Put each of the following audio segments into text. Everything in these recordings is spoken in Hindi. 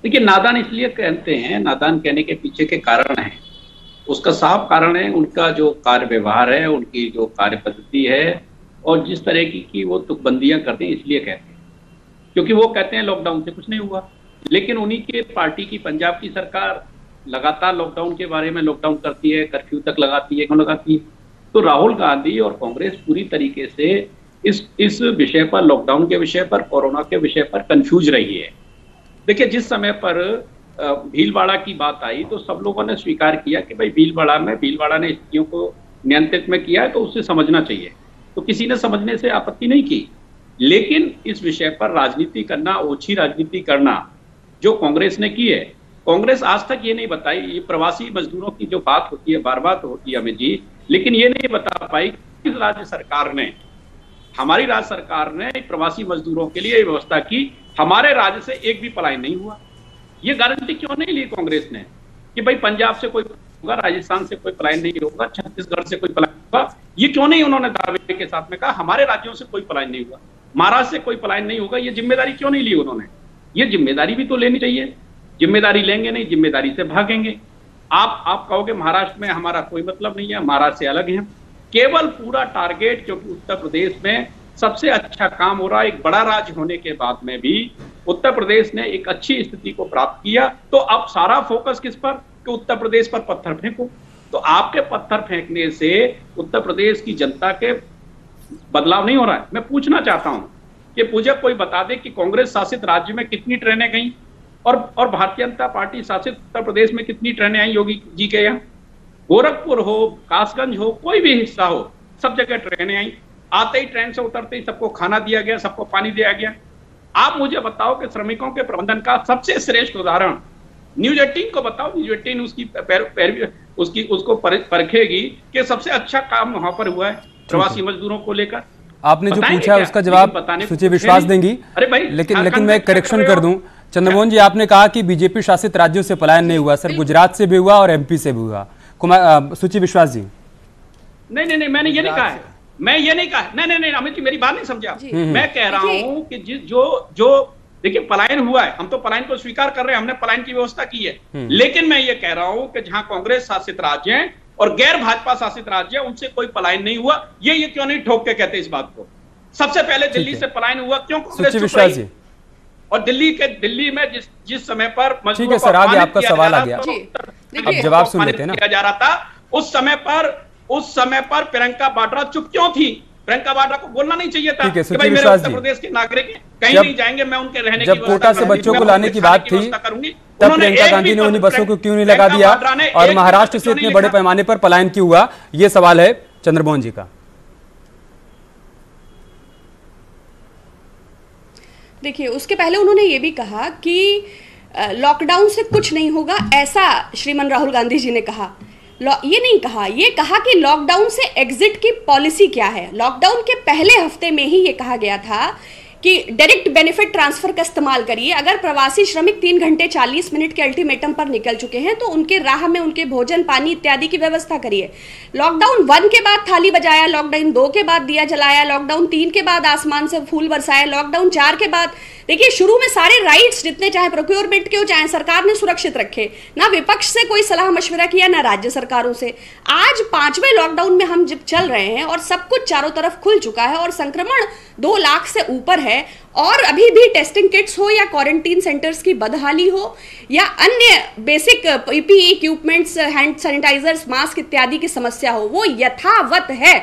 देखिए, नादान इसलिए कहते हैं, नादान कहने के पीछे के कारण है, उसका साफ कारण है उनका जो कार्य व्यवहार है, उनकी जो कार्य पद्धति है, और जिस तरह की वो तुकबंदियां करते हैं, इसलिए कहते हैं। क्योंकि वो कहते हैं लॉकडाउन से कुछ नहीं हुआ, लेकिन उन्हीं के पार्टी की पंजाब की सरकार लगातार लॉकडाउन के बारे में लॉकडाउन करती है, कर्फ्यू तक लगाती है, क्यों लगाती है? तो राहुल गांधी और कांग्रेस पूरी तरीके से इस विषय पर, लॉकडाउन के विषय पर, कोरोना के विषय पर कंफ्यूज रही है। देखिए, जिस समय पर भीलवाड़ा की बात आई तो सब लोगों ने स्वीकार किया कि भाई भीलवाड़ा ने स्थितियों को नियंत्रित में किया है, तो उससे समझना चाहिए, तो किसी ने समझने से आपत्ति नहीं की। लेकिन इस विषय पर राजनीति करना, ओछी राजनीति करना जो कांग्रेस ने की है, कांग्रेस आज तक ये नहीं बताई, ये प्रवासी मजदूरों की जो बात होती है, बार बार होती है अमित जी, लेकिन ये नहीं बता पाई कि राज्य सरकार ने, हमारी राज्य सरकार ने प्रवासी मजदूरों के लिए व्यवस्था की, हमारे राज्य से एक भी पलायन नहीं हुआ। ये गारंटी क्यों नहीं ली कांग्रेस ने कि भाई पंजाब से कोई होगा, राजस्थान से कोई पलायन नहीं होगा, छत्तीसगढ़ से कोई पलायन होगा? ये क्यों नहीं उन्होंने दावे के साथ में कहा हमारे राज्यों से कोई पलायन नहीं हुआ, महाराष्ट्र से कोई पलायन नहीं होगा? ये जिम्मेदारी क्यों नहीं ली उन्होंने? ये जिम्मेदारी भी तो लेनी चाहिए। जिम्मेदारी लेंगे नहीं, जिम्मेदारी से भागेंगे। आप कहोगे महाराष्ट्र में हमारा कोई मतलब नहीं है, महाराष्ट्र से अलग है। केवल पूरा टारगेट, क्योंकि उत्तर प्रदेश में सबसे अच्छा काम हो रहा है, एक बड़ा राज्य होने के बाद में भी उत्तर प्रदेश ने एक अच्छी स्थिति को प्राप्त किया, तो अब सारा फोकस किस पर? कि उत्तर प्रदेश पर पत्थर फेंको। तो आपके पत्थर फेंकने से उत्तर प्रदेश की जनता के बदलाव नहीं हो रहा है। मैं पूछना चाहता हूं कि मुझे कोई बता दे कि कांग्रेस शासित राज्य में कितनी ट्रेनें गई और भारतीय जनता पार्टी शासित उत्तर प्रदेश में कितनी ट्रेनें आई योगी जी के यहाँ? गोरखपुर हो, कासगंज हो, कोई भी हिस्सा हो, सब जगह ट्रेनें आई। आते ही ट्रेन से उतरते ही सबको खाना दिया गया, सबको पानी दिया गया। आप मुझे बताओ कि श्रमिकों के प्रबंधन का सबसे श्रेष्ठ उदाहरण न्यूज 18 को बताओ। न्यूज 18 उसको परखेगी कि सबसे अच्छा काम वहां पर हुआ है प्रवासी मजदूरों को लेकर। आपने जो पूछा है उसका जवाब सुचि विश्वास देंगी। अरे भाई, लेकिन मैं करेक्शन कर दूं, चंद्रमोहन जी, आपने कहा कि बीजेपी शासित राज्यों से पलायन नहीं हुआ। सर, गुजरात से भी हुआ और एमपी से भी हुआ। सुचि विश्वास जी, नहीं, मैंने ये नहीं कहा है, मैं ये नहीं कहा। नहीं, अमित जी, मेरी बात नहीं समझा। मैं कह रहा हूं कि जो देखिए पलायन हुआ है, हम तो पलायन को स्वीकार कर रहे हैं, हमने पलायन की व्यवस्था की है। लेकिन मैं ये कह रहा हूं कि जहां कांग्रेस शासित राज्य हैं और गैर भाजपा शासित राज्य है, उनसे कोई पलायन नहीं हुआ। ये क्यों नहीं ठोक के कहते इस बात को? सबसे पहले दिल्ली से पलायन हुआ, क्यों कांग्रेस चुप रही? और दिल्ली में जिस समय पर मजदूरों को आपका सवाल आ गया, अब जवाब सुन लेते हैं ना, किया जा रहा था, उस समय पर प्रियंका वाड्रा चुप क्यों थी? प्रियंका वाड्रा को बोलना नहीं चाहिए था कि भाई मेरे उत्तर प्रदेश के नागरिक कहीं नहीं जाएंगे, मैं उनके रहने की जब कोटा से बच्चों को लाने की बात थी, तब प्रियंका गांधी ने उन्हीं बसों को क्यों नहीं लगा दिया? और महाराष्ट्र से इतने बड़े पैमाने पर पलायन क्यों हुआ? ये सवाल है चंद्रमोहन जी का। देखिए, उसके पहले उन्होंने ये भी कहा कि लॉकडाउन से कुछ नहीं होगा, ऐसा श्रीमान राहुल गांधी जी ने कहा। ये नहीं कहा, ये कहा कि लॉकडाउन से एग्जिट की पॉलिसी क्या है। लॉकडाउन के पहले हफ्ते में ही ये कहा गया था कि डायरेक्ट बेनिफिट ट्रांसफर का इस्तेमाल करिए। अगर प्रवासी श्रमिक 3 घंटे 40 मिनट के अल्टीमेटम पर निकल चुके हैं तो उनके राह में उनके भोजन पानी इत्यादि की व्यवस्था करिए। लॉकडाउन 1 के बाद थाली बजाया, लॉकडाउन 2 के बाद दिया जलाया, लॉकडाउन 3 के बाद आसमान से फूल बरसाया, लॉकडाउन 4 के बाद देखिए शुरू में सारे राइट्स जितने चाहे प्रोक्योरमेंट के हो चाहे सरकार ने सुरक्षित रखे, ना विपक्ष से कोई सलाह मशवरा किया ना राज्य सरकारों से। आज 5वें लॉकडाउन में हम जब चल रहे हैं और सब कुछ चारों तरफ खुल चुका है और संक्रमण 2 लाख से ऊपर है और अभी भी टेस्टिंग किट्स हो या क्वारंटीन सेंटर्स की बदहाली हो या अन्य basic PPE equipments, hand sanitizers, mask इत्यादि की समस्या हो, वो यथावत है,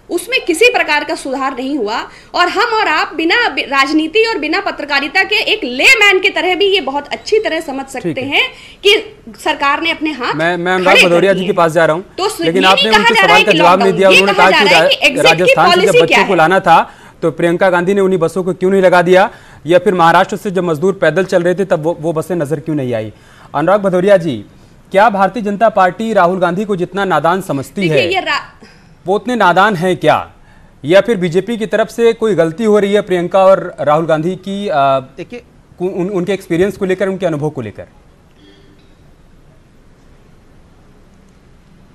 उसमें किसी प्रकार का सुधार नहीं हुआ। और हम और आप बिना राजनीति और बिना पत्रकारिता के एक लेमैन की तरह भी ये बहुत अच्छी तरह समझ सकते हैं कि सरकार ने अपने हाथ मैं अनुराग भदौरिया जी के पास जा रहा हूं, तो लेकिन आपने उनके सवाल का जवाब नहीं दिया। उन्होंने कहा कि राजस्थान से जब बच्चों को लाना था तो प्रियंका गांधी ने उन्हीं बसों को क्यों नहीं लगा दिया, या फिर महाराष्ट्र से जब मजदूर पैदल चल रहे थे तब वो बसें नजर क्यों नहीं आई? अनुराग भदौरिया जी, क्या भारतीय जनता पार्टी राहुल गांधी को जितना नादान समझती है वो उतने नादान है क्या, या फिर बीजेपी की तरफ से कोई गलती हो रही है प्रियंका और राहुल गांधी की? देखिए उनके एक्सपीरियंस को लेकर, उनके अनुभव को लेकर।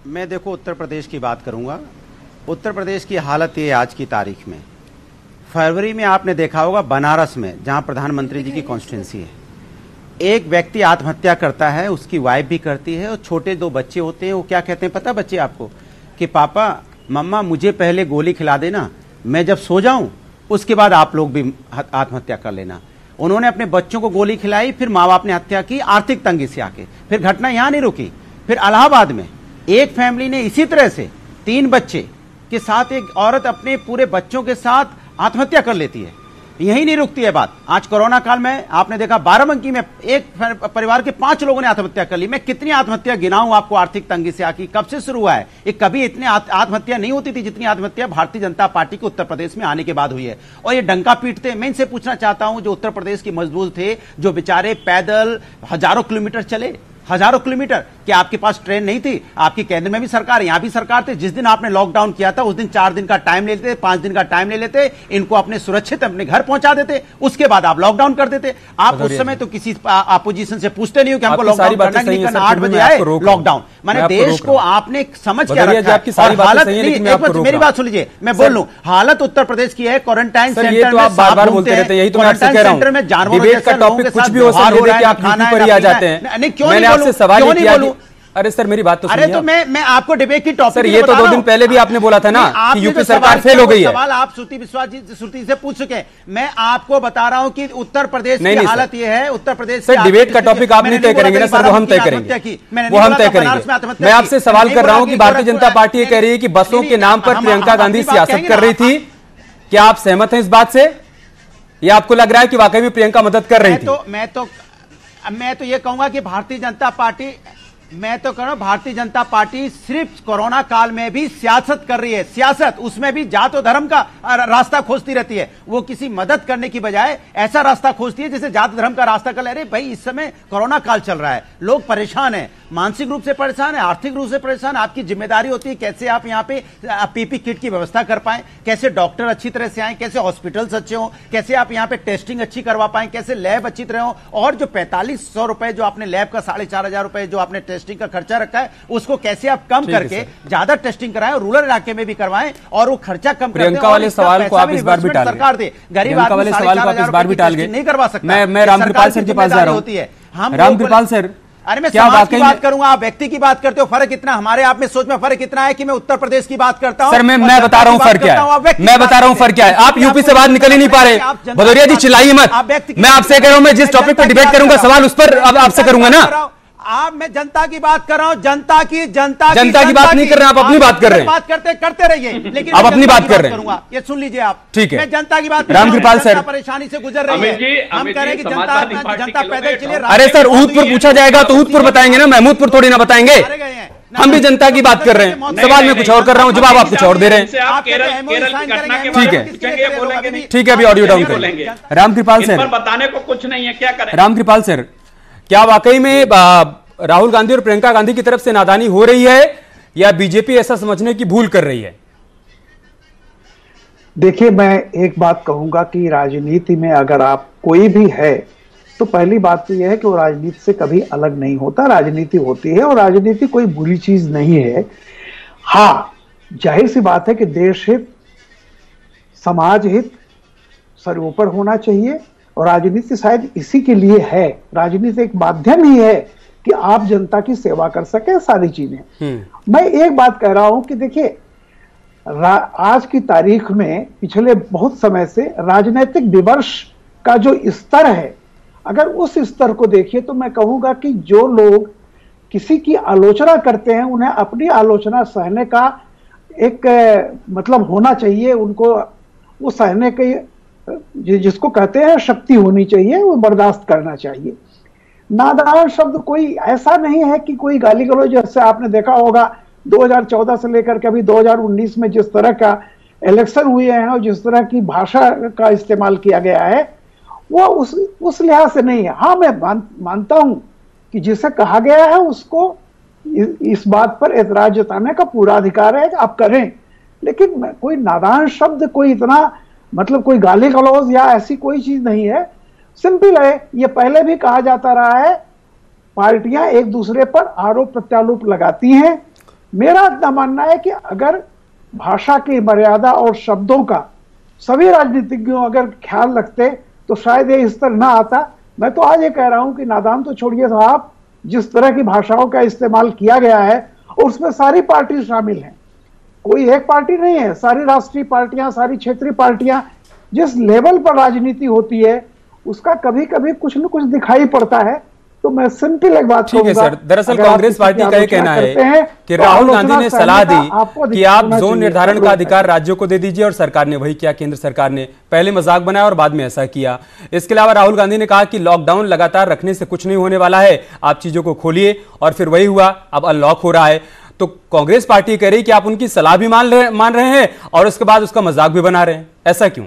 मैं देखो उत्तर प्रदेश की बात करूंगा। उत्तर प्रदेश की हालत ये आज की तारीख में, फरवरी में आपने देखा होगा बनारस में जहां प्रधानमंत्री जी की कॉन्स्टिट्यूंसी है, एक व्यक्ति आत्महत्या करता है, उसकी वाइफ भी करती है और छोटे 2 बच्चे होते हैं। वो क्या कहते हैं पता बच्चे आपको, कि पापा मम्मा मुझे पहले गोली खिला देना, मैं जब सो जाऊं उसके बाद आप लोग भी आत्महत्या कर लेना। उन्होंने अपने बच्चों को गोली खिलाई, फिर माँ बाप ने हत्या की आर्थिक तंगी से आके। फिर घटना यहां नहीं रुकी, फिर इलाहाबाद में एक फैमिली ने इसी तरह से 3 बच्चे के साथ एक औरत अपने पूरे बच्चों के साथ आत्महत्या कर लेती है। यही नहीं रुकती है बात। आज कोरोना काल में आपने देखा बाराबंकी में एक परिवार के 5 लोगों ने आत्महत्या कर ली। मैं कितनी आत्महत्या गिनाऊं आपको आर्थिक तंगी से आकी, कब से शुरू हुआ है ये? कभी इतने आत्महत्या नहीं होती थी जितनी आत्महत्या भारतीय जनता पार्टी के उत्तर प्रदेश में आने के बाद हुई है। और ये डंका पीटते, मैं इनसे पूछना चाहता हूं, जो उत्तर प्रदेश के मजदूर थे, जो बेचारे पैदल हजारों किलोमीटर चले, हजारों किलोमीटर, क्या आपके पास ट्रेन नहीं थी? आपकी केंद्र में भी सरकार, यहां भी सरकार थी। जिस दिन आपने लॉकडाउन किया था उस दिन 4 दिन का टाइम ले लेते, 5 दिन का टाइम ले लेते, इनको अपने सुरक्षित अपने घर पहुंचा देते, उसके बाद आप लॉकडाउन कर देते। आप उस समय तो किसी अपोजिशन से पूछते नहीं हो कि हमको लॉकडाउन करना नहीं करना, 8 बजे आए लॉकडाउन। मैंने देश को आपने समझ क्या रखा है। हालत मेरी बात सुन लीजिए, मैं बोल लूं, हालत उत्तर प्रदेश की है क्वारंटाइन सेंटर में बार-बार बोलते रहते हैं, यही तो मैं आपसे कह रहा हूं। में जानवरों का टॉपिक कुछ भी हो सकता है, आप खाना पर ही आ जाते हैं। नहीं, क्यों नहीं आपसे सवाल नहीं किया? अरे सर मेरी बात तो सुनिए। अरे तो मैं आपको डिबेट की टॉपिक, सर ये तो 2 दिन पहले भी आपने बोला था ना कि यूपी सरकार फेल हो गई है। सवाल आप श्रुति विश्वास जी श्रुति से पूछ चुके हैं। मैं आपको बता रहा हूं कि उत्तर प्रदेश की हालत ये है। उत्तर प्रदेश सर डिबेट का टॉपिक आप नहीं तय करेंगे ना सर, वो हम तय करेंगे, वो हम तय करेंगे। मैं आपसे सवाल कर रहा हूं कि भारतीय जनता पार्टी ये कह रही है कि बसों के नाम पर प्रियंका गांधी सियासत कर रही थी। क्या आप सहमत हैं इस बात से, या आपको लग रहा है कि वाकई में प्रियंका मदद कर रही थी? मैं तो ये कहूंगा कि भारतीय जनता पार्टी, मैं तो कह रहा हूं भारतीय जनता पार्टी सिर्फ कोरोना काल में भी सियासत कर रही है। सियासत, उसमें भी जात और धर्म का रास्ता खोजती रहती है। वो किसी मदद करने की बजाय ऐसा रास्ता खोजती है जैसे जात धर्म का रास्ता कर ले। अरे भाई इस समय कोरोना काल चल रहा है, लोग परेशान हैं, मानसिक रूप से परेशान है, आर्थिक रूप से परेशान। आपकी जिम्मेदारी होती है कैसे आप यहाँ पे पीपी किट की व्यवस्था कर पाए, कैसे डॉक्टर अच्छी तरह से आए, कैसे हॉस्पिटल्स अच्छे हों, कैसे आप यहाँ पे टेस्टिंग अच्छी करवा पाए, कैसे लैब अच्छी तरह हो। और जो 4500 रुपए जो आपने लैब का 4500 रुपए जो आपने टेस्टिंग का खर्चा रखा है, उसको कैसे आप कम करके ज्यादा टेस्टिंग कराएं, रूरल इलाके में भी करवाएं और वो खर्चा कम करके। प्रियंका वाले सवाल को आप इस बार भी टाल गए, सरकार दे, गरीब आदमी वाले सवाल को आप इस बार भी टाल गए, नहीं करवा सकता। मैं रामकृपाल सर के पास जा रहा हूं। रामकृपाल सर, अरे मैं समाज की बात करूंगा, आप व्यक्ति की बात करते हो। फर्क इतना हमारे आप में सोच में फर्क इतना है कि मैं उत्तर प्रदेश की बात करता हूं। सर मैं बता रहा हूं फर्क क्या है, मैं बता रहा हूं फर्क क्या है। आप यूपी से बाहर निकल ही नहीं पा रहे। भदौरिया जी चिल्लाइए मत, मैं आपसे कह रहा हूं, मैं जिस टॉपिक पर डिबेट करूंगा सवाल उस पर अब आपसे करूंगा ना। मैं जनता की बात कर रहा हूं, जनता की बात नहीं कर रहे हैं, आप अपनी बात कर रहे हैं। बात करते रहिए, लेकिन आप अपनी बात कर रहे हैं, ये सुन लीजिए आप। ठीक है, मैं जनता की बात, रामकृपाल सर परेशानी से गुजर रही है, हम कह रहे हैं कि जनता पैदल चलिए। अरे सर ऊधपुर पूछा जाएगा तो ऊधपुर बताएंगे ना, महमूदपुर थोड़ी ना बताएंगे। हम भी जनता की बात कर रहे हैं, सवाल मैं कुछ और कर रहा हूं, जवाब आप कुछ और दे रहे हैं। ठीक है ठीक है, अभी ऑडियो डाउन करेंगे। रामकृपाल सर, बताने को कुछ नहीं है, क्या करें? रामकृपाल सर, क्या वाकई में राहुल गांधी और प्रियंका गांधी की तरफ से नादानी हो रही है या बीजेपी ऐसा समझने की भूल कर रही है? देखिए, मैं एक बात कहूंगा कि राजनीति में अगर आप कोई भी है तो पहली बात तो यह है कि वो राजनीति से कभी अलग नहीं होता। राजनीति होती है और राजनीति कोई बुरी चीज नहीं है। हाँ, जाहिर सी बात है कि देश हित, समाज हित सर्वोपरि होना चाहिए और राजनीति शायद इसी के लिए है। राजनीति एक माध्यम ही है कि आप जनता की सेवा कर सके, सारी चीजें। मैं एक बात कह रहा हूं कि देखिए, आज की तारीख में पिछले बहुत समय से राजनीतिक विमर्श का जो स्तर है, अगर उस स्तर को देखिए तो मैं कहूंगा कि जो लोग किसी की आलोचना करते हैं उन्हें अपनी आलोचना सहने का एक मतलब होना चाहिए। उनको वो सहने के, जिसको कहते हैं शक्ति होनी चाहिए, वो बर्दाश्त करना चाहिए। नादान शब्द कोई ऐसा नहीं है कि कोई गाली गलौज, जैसे आपने देखा होगा 2014 से लेकर के अभी 2019 में जिस तरह का इलेक्शन हुए हैं और जिस तरह की भाषा का इस्तेमाल किया गया है, वो उस लिहाज से नहीं है। हाँ, मैं मानता हूं कि जिसे कहा गया है उसको इस बात पर एतराज जताने का पूरा अधिकार है, आप करें, लेकिन कोई नादान शब्द, कोई इतना मतलब कोई गाली गलौज या ऐसी कोई चीज नहीं है। सिंपल है, ये पहले भी कहा जाता रहा है, पार्टियां एक दूसरे पर आरोप प्रत्यारोप लगाती हैं। मेरा इतना मानना है कि अगर भाषा की मर्यादा और शब्दों का सभी राजनीतिज्ञों अगर ख्याल रखते तो शायद ये स्तर ना आता। मैं तो आज ये कह रहा हूं कि नादान तो छोड़िए साहब, जिस तरह की भाषाओं का इस्तेमाल किया गया है उसमें सारी पार्टी शामिल हैं, कोई एक पार्टी नहीं है, सारी राष्ट्रीय पार्टियां, सारी क्षेत्रीय पार्टियां। जिस लेवल पर राजनीति होती है उसका कभी कभी कुछ न कुछ दिखाई पड़ता है। तो मैं सिंपल एक बात ठीक है सर, दरअसल कांग्रेस पार्टी का ये कहना है कि राहुल गांधी ने सलाह दी कि आप जोन निर्धारण का अधिकार राज्यों को दे दीजिए, और सरकार ने वही किया। केंद्र सरकार ने पहले मजाक बनाया और बाद में ऐसा किया। इसके अलावा राहुल गांधी ने कहा कि लॉकडाउन लगातार रखने से कुछ नहीं होने वाला है, आप चीजों को खोलिए, और फिर वही हुआ, अब अनलॉक हो रहा है। तो कांग्रेस पार्टी कह रही कि आप उनकी सलाह भी मान रहे हैं और उसके बाद उसका मजाक भी बना रहे हैं, ऐसा क्यों?